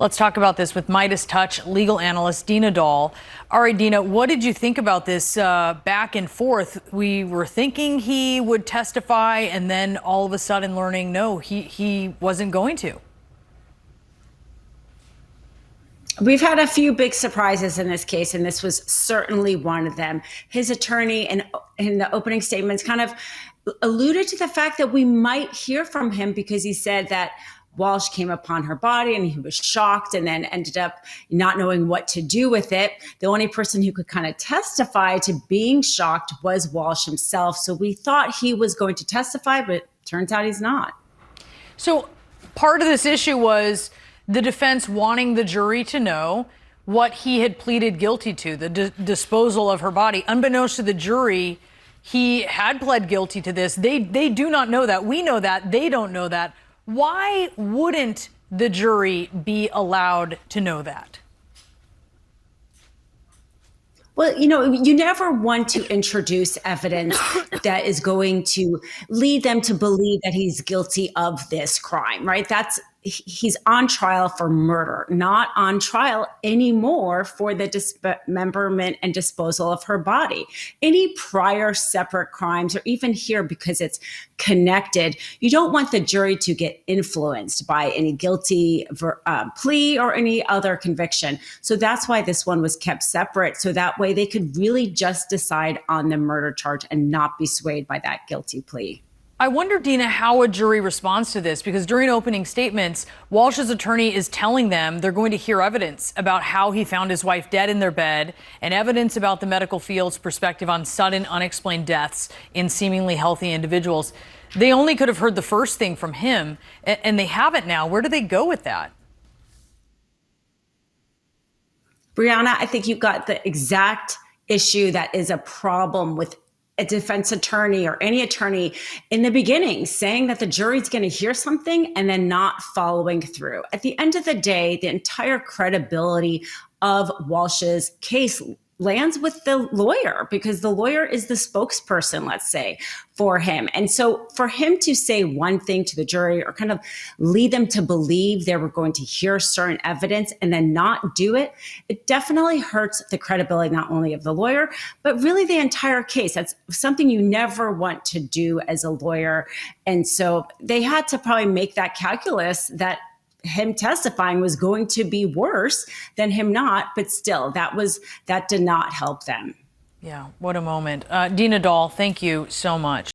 Let's talk about this with Midas Touch legal analyst Dina Dahl. All right, Dina, what did you think about this back and forth? We were thinking he would testify, and then all of a sudden learning, no, he wasn't going to. We've had a few big surprises in this case, and this was certainly one of them. His attorney in the opening statements kind of alluded to the fact that we might hear from him because he said that Walshe came upon her body and he was shocked and then ended up not knowing what to do with it. The only person who could kind of testify to being shocked was Walshe himself. So we thought he was going to testify, but turns out he's not. So part of this issue was the defense wanting the jury to know what he had pleaded guilty to, the disposal of her body. Unbeknownst to the jury, he had pled guilty to this. They do not know that. We know that. They don't know that. Why wouldn't the jury be allowed to know that? Well, you never want to introduce evidence that is going to lead them to believe that he's guilty of this crime, right? He's on trial for murder, not on trial anymore for the dismemberment and disposal of her body. Any prior separate crimes, or even here because it's connected, you don't want the jury to get influenced by any guilty plea or any other conviction. So that's why this one was kept separate. So that way they could really just decide on the murder charge and not be swayed by that guilty plea. I wonder, Dina, how a jury responds to this, because during opening statements, Walsh's attorney is telling them they're going to hear evidence about how he found his wife dead in their bed and evidence about the medical field's perspective on sudden unexplained deaths in seemingly healthy individuals. They only could have heard the first thing from him, and they haven't now. Where do they go with that? Brianna, I think you've got the exact issue that is a problem with a defense attorney or any attorney in the beginning saying that the jury's going to hear something and then not following through. At the end of the day, the entire credibility of Walsh's case lands with the lawyer, because the lawyer is the spokesperson, let's say, for him. And so for him to say one thing to the jury or kind of lead them to believe they were going to hear certain evidence and then not do it, it definitely hurts the credibility not only of the lawyer, but really the entire case. That's something you never want to do as a lawyer. And so they had to probably make that calculus that him testifying was going to be worse than him not, but still, that did not help them. Yeah, what a moment. Dina Dahl, thank you so much.